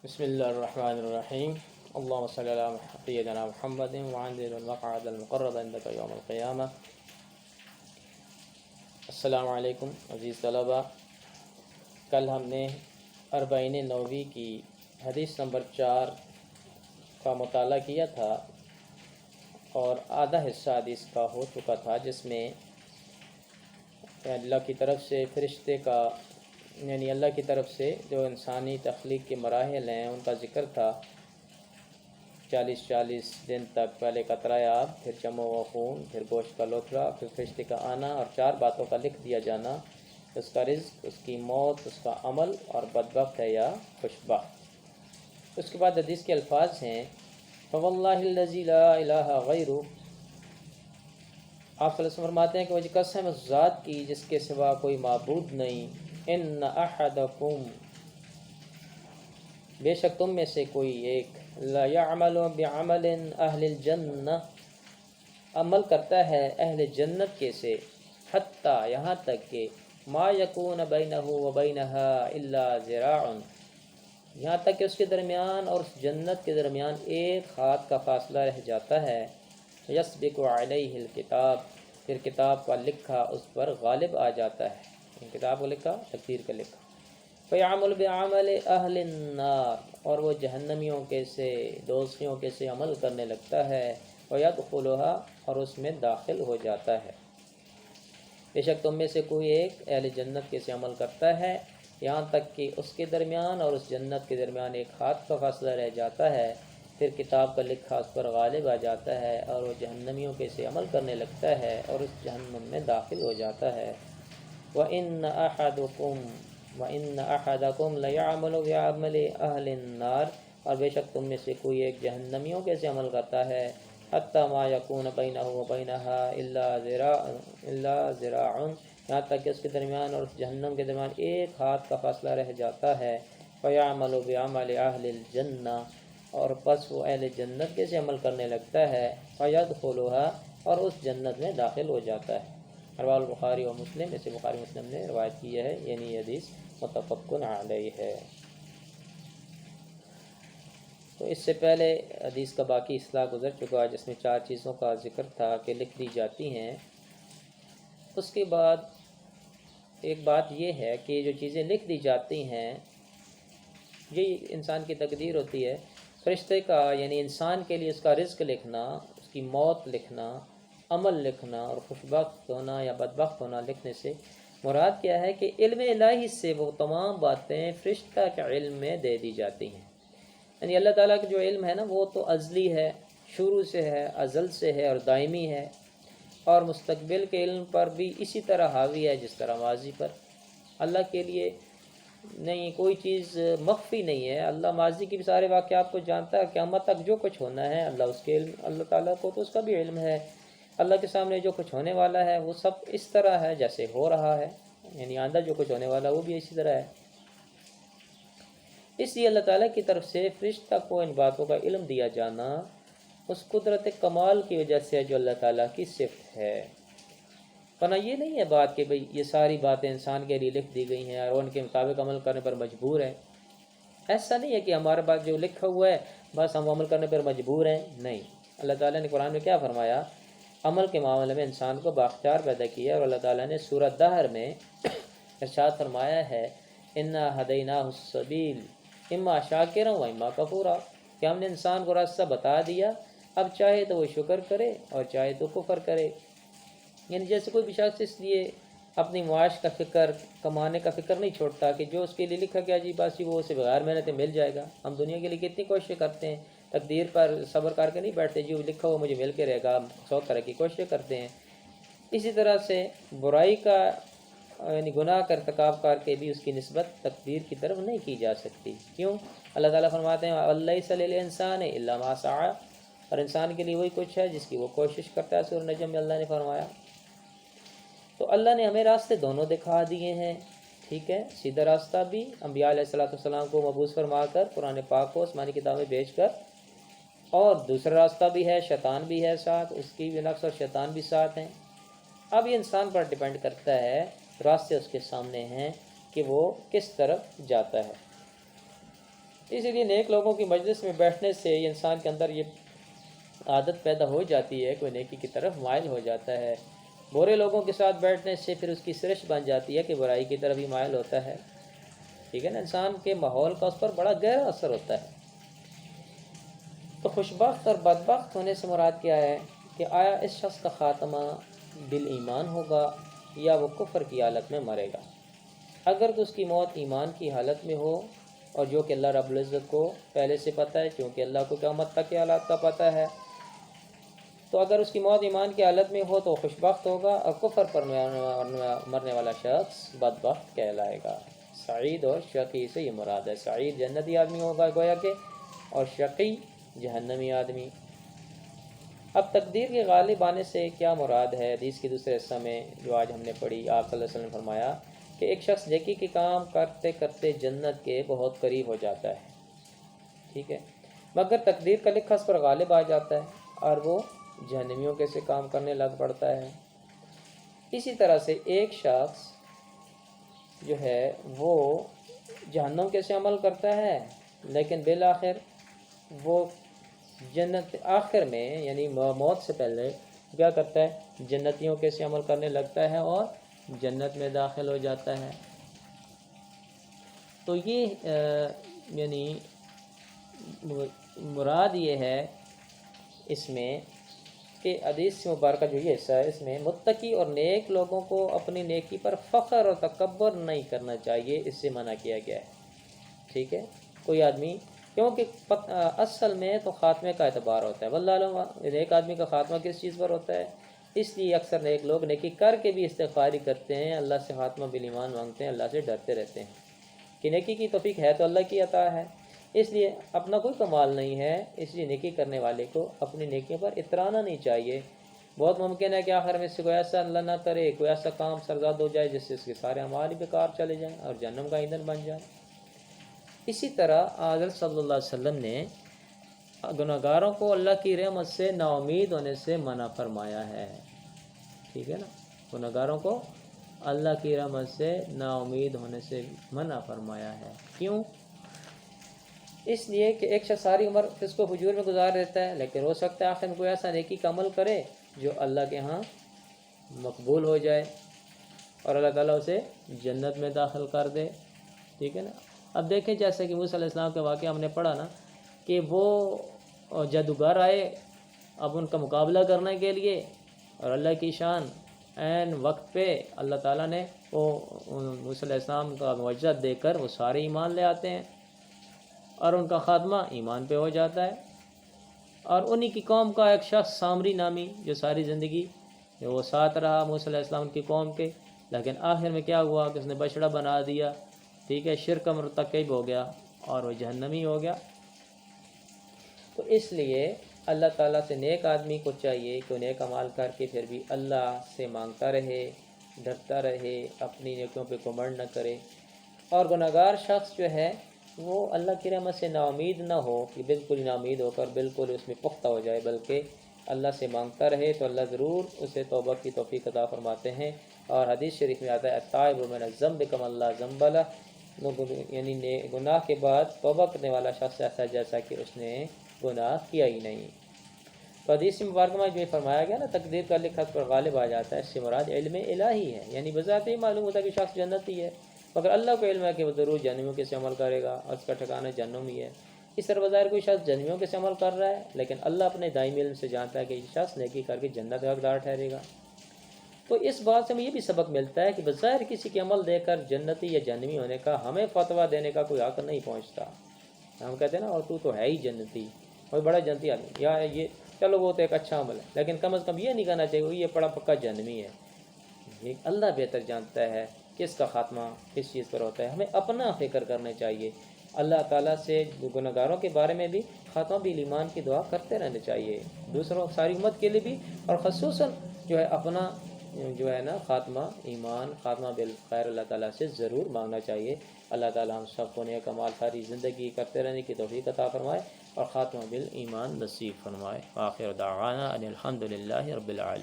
بسم اللہ الرحمن الرحیم اللہم صلی علی سیدنا محمد وعنزل المقعد المقرب عندک یوم القیامہ۔ السلام علیکم عزیز طلبہ، کل ہم نے اربعین نووی کی حدیث نمبر 4 کا مطالعہ کیا تھا اور آدھا حصہ حدیث کا ہو چکا تھا، جس میں اللہ کی طرف سے فرشتے کا یعنی اللہ کی طرف سے جو انسانی تخلیق کے مراحل ہیں ان کا ذکر تھا۔ 40 دن تک پہلے قطرہ آب، پھر جمع و خون، پھر گوشت کا لوتھڑا، پھر فرشتے کا آنا اور 4 باتوں کا لکھ دیا جانا، اس کا رزق، اس کی موت، اس کا عمل اور بدبخت ہے یا خوشبخت۔ اس کے بعد حدیث کے الفاظ ہیں فواللہ الذی لا الہ غیرہ۔ آپ صلی اللہ علیہ وسلم فرماتے ہیں کہ مجھے قسم اس ذات کی جس کے سوا کوئی معبود نہیں، ان احدکم، بے شک تم میں سے کوئی ایک، لا یعمل بعمل اہل الجنہ، عمل کرتا ہے اہل جنت کے سے، حتی یہاں تک کہ ما یکون بینہ و بینہا الا ذراع، یہاں تک کہ اس کے درمیان اور اس جنت کے درمیان ایک ہاتھ کا فاصلہ رہ جاتا ہے، یسبق علیہ الکتاب، پھر کتاب کا لکھا اس پر غالب آ جاتا ہے، کتاب کو لکھا، تقدیر کا لکھا، فیعمل بعمل اہل النار، اور وہ جہنمیوں کے سے، دوزخیوں کے سے عمل کرنے لگتا ہے، ویدخلها، اور اس میں داخل ہو جاتا ہے۔ بے شک تم میں سے کوئی ایک اہل جنت کے سے عمل کرتا ہے، یہاں تک کہ اس کے درمیان اور اس جنت کے درمیان ایک ہاتھ کا فاصلہ رہ جاتا ہے، پھر کتاب کا لکھا اس پر غالب آ جاتا ہے اور وہ جہنمیوں کے سے عمل کرنے لگتا ہے اور اس جہنم میں داخل ہو جاتا ہے۔ وَإِنَّ أَحَدَكُمْ لَيَعْمَلُ بِعَمَلِ أَهْلِ النَّارِ، اور بے شک تم میں سے کوئی ایک جہنمیوں کے سے عمل کرتا ہے، حَتَّى مَا يَكُونَ بَيْنَهُ وَبَيْنَهَا إِلَّا ذِرَاعٌ، یہاں تک کہ اس کے درمیان اور اس جہنم کے درمیان ایک ہاتھ کا فاصلہ رہ جاتا ہے، فَيَعْمَلُ بِعَمَلِ أَهْلِ الْجَنَّةِ، اور پس وہ اہل جنت کے سے عمل کرنے لگتا ہے، فَيَدْخُلُهَا، اور اس جنت میں داخل ہو جاتا ہے۔ رواه البخاری و مسلم، اسے بخاری مسلم نے روایت کی ہے، یعنی یہ حدیث متفق علیہ ہے۔ تو اس سے پہلے حدیث کا باقی اصلاح گزر چکا ہے، جس میں 4 چیزوں کا ذکر تھا کہ لکھ دی جاتی ہیں۔ اس کے بعد ایک بات یہ ہے کہ جو چیزیں لکھ دی جاتی ہیں یہ انسان کی تقدیر ہوتی ہے۔ فرشتے کا یعنی انسان کے لیے اس کا رزق لکھنا، اس کی موت لکھنا، عمل لکھنا اور خوشبخت ہونا یا بدبخت ہونا لکھنے سے مراد کیا ہے کہ علم الہی سے وہ تمام باتیں فرشتہ کے علم میں دے دی جاتی ہیں۔ یعنی اللہ تعالیٰ کا جو علم ہے نا وہ تو ازلی ہے، شروع سے ہے، ازل سے ہے اور دائمی ہے، اور مستقبل کے علم پر بھی اسی طرح حاوی ہے جس طرح ماضی پر۔ اللہ کے لیے نہیں کوئی چیز مخفی نہیں ہے، اللہ ماضی کی بھی سارے واقعات کو جانتا ہے، قیامت تک جو کچھ ہونا ہے اللہ اس کے علم، اللہ تعالیٰ کو تو اس کا بھی علم ہے۔ اللہ کے سامنے جو کچھ ہونے والا ہے وہ سب اس طرح ہے جیسے ہو رہا ہے، یعنی آئندہ جو کچھ ہونے والا ہے وہ بھی اسی طرح ہے۔ اس لیے اللہ تعالیٰ کی طرف سے فرشتہ کو ان باتوں کا علم دیا جانا اس قدرت کمال کی وجہ سے جو اللہ تعالیٰ کی صفت ہے، ورنہ یہ نہیں ہے بات کہ بھئی یہ ساری باتیں انسان کے لیے لکھ دی گئی ہیں اور ان کے مطابق عمل کرنے پر مجبور ہے۔ ایسا نہیں ہے کہ ہمارے پاس جو لکھا ہوا ہے بس ہم عمل کرنے پر مجبور ہیں، نہیں۔ اللہ تعالیٰ نے قرآن میں کیا فرمایا؟ عمل کے معاملے میں انسان کو بااختیار پیدا کیا، اور اللہ تعالیٰ نے سورہ دہر میں ارشاد فرمایا ہے اِنَّا هَدَيْنَاهُ السَّبِيلَ اِمَّا شَاكِرًا وَإِمَّا كَفُورًا، کہ ہم نے انسان کو راستہ بتا دیا، اب چاہے تو وہ شکر کرے اور چاہے تو کفر کرے۔ یعنی جیسے کوئی بھی شخص اس لیے اپنی معاش کا فکر، کمانے کا فکر نہیں چھوڑتا کہ جو اس کے لیے لکھا گیا جی بس وہ اسے بغیر محنت مل جائے گا۔ ہم دنیا کے لیے کتنی کوششیں کرتے ہیں، تقدیر پر صبر کر کے نہیں بیٹھتے جی وہ لکھا ہوا مجھے مل کے رہے گا، 100 طرح کی کوششیں کرتے ہیں۔ اسی طرح سے برائی کا یعنی گناہ کا ارتکاب کر کے بھی اس کی نسبت تقدیر کی طرف نہیں کی جا سکتی۔ کیوں؟ اللہ تعالیٰ فرماتے ہیں وَلَيْسَ لِلْإِنسَانِ إِلَّا مَا سَعَىٰ، اور انسان کے لیے وہی کچھ ہے جس کی وہ کوشش کرتا ہے، سورہ نجم میں اللہ نے فرمایا۔ تو اللہ نے ہمیں راستے دونوں دکھا دیے ہیں، ٹھیک ہے، سیدھا راستہ بھی انبیاء علیہ السلام کو مبعوث فرما کر، قرآن پاک کو آسمانی کتابیں بھیج کر، اور دوسرا راستہ بھی ہے، شیطان بھی ہے ساتھ، اس کی بھی نفس اور شیطان بھی ساتھ ہیں۔ اب یہ انسان پر ڈیپینڈ کرتا ہے، راستے اس کے سامنے ہیں کہ وہ کس طرف جاتا ہے۔ اسی لیے نیک لوگوں کی مجلس میں بیٹھنے سے انسان کے اندر یہ عادت پیدا ہو جاتی ہے، کوئی نیکی کی طرف مائل ہو جاتا ہے۔ برے لوگوں کے ساتھ بیٹھنے سے پھر اس کی سرش بن جاتی ہے کہ برائی کی طرف ہی مائل ہوتا ہے، ٹھیک ہے نا، انسان کے ماحول کا اس پر بڑا گہرا اثر ہوتا ہے۔ تو خوشبخت اور بدبخت ہونے سے مراد کیا ہے کہ آیا اس شخص کا خاتمہ بالایمان ہوگا یا وہ کفر کی حالت میں مرے گا۔ اگر تو اس کی موت ایمان کی حالت میں ہو، اور جو کہ اللہ رب العزت کو پہلے سے پتہ ہے، کیونکہ اللہ کو قیامت تک کے حالات کا پتہ ہے، تو اگر اس کی موت ایمان کی حالت میں ہو تو وہ خوشبخت ہوگا، اور کفر پر مرنے والا شخص بدبخت کہلائے گا۔ سعید اور شقی سے یہ مراد ہے، سعید جنتی آدمی ہوگا گویا کہ، اور شقی جہنمی آدمی۔ اب تقدیر کے غالب آنے سے کیا مراد ہے؟ حدیث کے دوسرے حصہ میں جو آج ہم نے پڑھی، آپ صلی اللہ علیہ وسلم نے فرمایا کہ ایک شخص نیکی کے کام کرتے کرتے جنت کے بہت قریب ہو جاتا ہے، ٹھیک ہے، مگر تقدیر کا لکھا اس پر غالب آ جاتا ہے اور وہ جہنمیوں کے سے کام کرنے لگ پڑتا ہے۔ اسی طرح سے ایک شخص جو ہے وہ جہنم کے سے عمل کرتا ہے، لیکن بالآخر وہ جنت آخر میں یعنی موت سے پہلے کیا کرتا ہے؟ جنتیوں کے سے عمل کرنے لگتا ہے اور جنت میں داخل ہو جاتا ہے۔ تو یہ یعنی مراد یہ ہے اس میں کہ حدیث مبارکہ جو یہ حصہ ہے اس میں متقی اور نیک لوگوں کو اپنی نیکی پر فخر اور تکبر نہیں کرنا چاہیے، اس سے منع کیا گیا ہے، ٹھیک ہے۔ کوئی آدمی، کیونکہ اصل میں تو خاتمے کا اعتبار ہوتا ہے، واللہ علم ایک آدمی کا خاتمہ کس چیز پر ہوتا ہے، اس لیے اکثر نیک لوگ نیکی کر کے بھی استغفاری کرتے ہیں، اللہ سے خاتمہ بالایمان مانگتے ہیں، اللہ سے ڈرتے رہتے ہیں کہ نیکی کی توفیق ہے تو اللہ کی عطا ہے، اس لیے اپنا کوئی کمال نہیں ہے، اس لیے نیکی کرنے والے کو اپنی نیکیوں پر اترانا نہیں چاہیے۔ بہت ممکن ہے کہ آخر میں سے کوئی ایسا اللہ نہ کرے، کوئی ایسا کام سرزاد ہو جائے جس سے اس کے سارے اعمال ہی بیکار چلے جائیں اور جہنم کا ایندھن بن جائے۔ اسی طرح حضرت صلی اللہ علیہ وسلم نے گناہگاروں کو اللہ کی رحمت سے نا امید ہونے سے منع فرمایا ہے، ٹھیک ہے نا، گناہگاروں کو اللہ کی رحمت سے نا امید ہونے سے منع فرمایا ہے۔ کیوں؟ اس لیے کہ ایک شخص ساری عمر فسق و فجور میں گزار دیتا ہے، لیکن ہو سکتا ہے آخر میں کوئی ایسا نیکی کا عمل کرے جو اللہ کے ہاں مقبول ہو جائے اور اللہ تعالیٰ اسے جنت میں داخل کر دے، ٹھیک ہے نا۔ اب دیکھیں جیسے کہ موسیٰ علیہ السلام کے واقعہ ہم نے پڑھا نا کہ وہ جادوگر آئے اب ان کا مقابلہ کرنے کے لیے، اور اللہ کی شان عین وقت پہ اللہ تعالیٰ نے وہ موسیٰ علیہ السلام کا معجزہ دے کر وہ سارے ایمان لے آتے ہیں اور ان کا خاتمہ ایمان پہ ہو جاتا ہے۔ اور انہی کی قوم کا ایک شخص سامری نامی جو ساری زندگی وہ ساتھ رہا موسیٰ علیہ السلام کی قوم کے، لیکن آخر میں کیا ہوا کہ اس نے بچڑا بنا دیا، ٹھیک ہے، شرک مرتکب ہو گیا اور وہ جہنمی ہو گیا۔ تو اس لیے اللہ تعالیٰ سے نیک آدمی کو چاہیے کہ نیک عمال کر کے پھر بھی اللہ سے مانگتا رہے، ڈرتا رہے، اپنی نیکیوں پہ گھمنڈ نہ کرے، اور گناہگار شخص جو ہے وہ اللہ کی رحمت سے نا امید نہ ہو کہ بالکل نا امید ہو کر بالکل اس میں پختہ ہو جائے، بلکہ اللہ سے مانگتا رہے تو اللہ ضرور اسے توبہ کی توفیق عطا فرماتے ہیں۔ اور حدیث شریف میں آتا ہے التائب من الذنب کمن لا ذنب لہ، یعنی گناہ کے بعد توبہ کرنے والا شخص ایسا جیسا کہ اس نے گناہ کیا ہی نہیں۔ تو حدیث مبارکہ میں جو فرمایا گیا نا تقدیر کا لکھا اس پر غالب آ جاتا ہے، اس سے مراد علم الہی ہے، یعنی بذات ہی معلوم ہوتا ہے کہ شخص جنتی ہے، مگر اللہ کو علم ہے کہ وہ ضرور جہنمیوں کے سے عمل کرے گا اور اس کا ٹھکانہ جہنم ہی ہے۔ اس طرح بظاہر کوئی شخص جہنمیوں کے سے عمل کر رہا ہے، لیکن اللہ اپنے دائمی علم سے جانتا ہے کہ یہ شخص نیکی کر کے جنت کا حقدار ٹھہرے گا۔ تو اس بات سے ہمیں یہ بھی سبق ملتا ہے کہ بظاہر کسی کے عمل دے کر جنتی یا جہنمی ہونے کا ہمیں فتویٰ دینے کا کوئی حق نہیں پہنچتا۔ ہم کہتے ہیں نا اور تو ہے ہی جنتی، کوئی بڑا جنتی آدمی، یا یہ چلو وہ تو ایک اچھا عمل ہے، لیکن کم از کم یہ نہیں کہنا چاہیے یہ بڑا پکا جہنمی ہے۔ یہ اللہ بہتر جانتا ہے کس کا خاتمہ کس چیز پر ہوتا ہے، ہمیں اپنا فکر کرنا چاہیے، اللہ تعالیٰ سے گناہگاروں کے بارے میں بھی خاتمہ بالایمان کی دعا کرتے رہنا چاہیے، دوسروں ساری امت کے لیے بھی، اور خصوصاً جو ہے اپنا جو ہے نا خاتمہ ایمان خاتمہ بالخیر اللہ تعالیٰ سے ضرور مانگنا چاہیے۔ اللہ تعالیٰ ہم سب کو نیک اعمال ساری زندگی کرتے رہنے کی توفیق عطا فرمائے اور خاتمہ بالایمان نصیب فرمائے۔ آخر دعوانا ان الحمد للہ رب العالمین۔